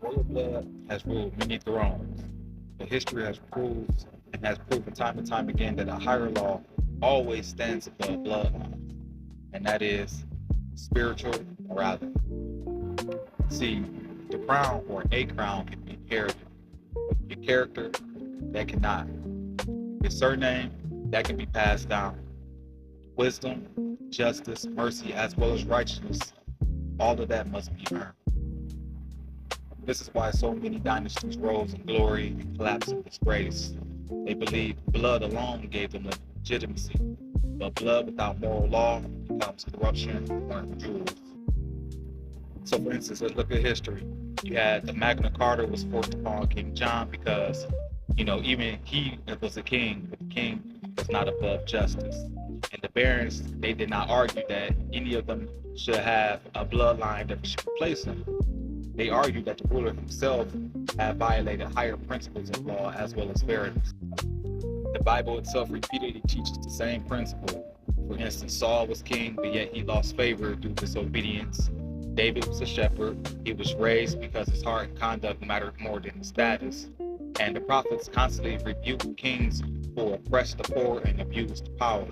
Royal blood has ruled many thrones, but history has proved and has proven time and time again that a higher law always stands above bloodline, and that is spiritual morality. See, the crown or a crown can be inherited. Your character, that cannot. Your surname, that can be passed down. Wisdom, justice, mercy, as well as righteousness, all of that must be earned. This is why so many dynasties rose in glory and collapsed in disgrace. They believed blood alone gave them legitimacy, but blood without moral law becomes corruption or jewels. So, for instance, let's look at history. You had the Magna Carta was forced upon King John because, even he was a king, but the king was not above justice. And the barons, they did not argue that any of them should have a bloodline that should replace him. They argued that the ruler himself had violated higher principles of law as well as fairness. The Bible itself repeatedly teaches the same principle. For instance, Saul was king, but yet he lost favor due to disobedience. David was a shepherd. He was raised because his heart and conduct mattered more than his status. And the prophets constantly rebuked kings who oppressed the poor and abused power.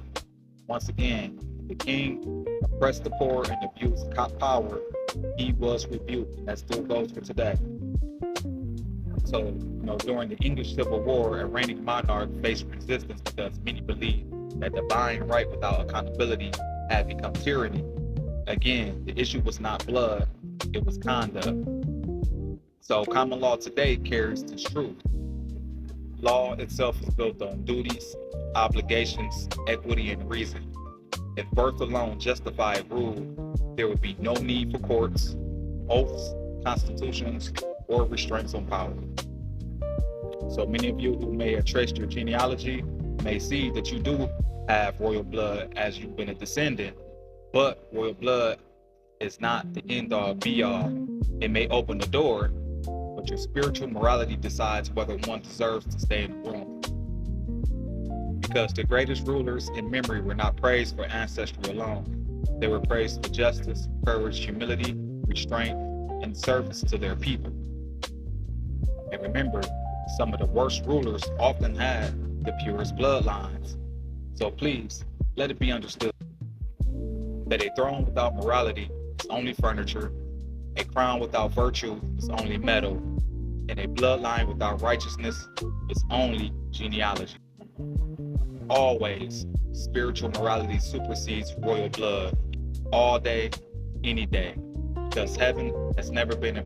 Once again, the king oppressed the poor and abused power. He was rebuked, and that still goes for today. So, during the English Civil War, a reigning monarch faced resistance because many believed that divine right without accountability had become tyranny. Again, the issue was not blood, it was conduct. So common law today carries this truth. Law itself is built on duties, obligations, equity, and reason. If birth alone justified rule, there would be no need for courts, oaths, constitutions, or restraints on power. So many of you who may have traced your genealogy may see that you do have royal blood as you've been a descendant. But royal blood is not the end-all be-all. It may open the door, but your spiritual morality decides whether one deserves to stay in the room. Because the greatest rulers in memory were not praised for ancestry alone. They were praised for justice, courage, humility, restraint, and service to their people. And remember, some of the worst rulers often had the purest bloodlines. So please, let it be understood that a throne without morality is only furniture, a crown without virtue is only metal, and a bloodline without righteousness is only genealogy. Always, spiritual morality supersedes royal blood, all day, any day, because heaven has never been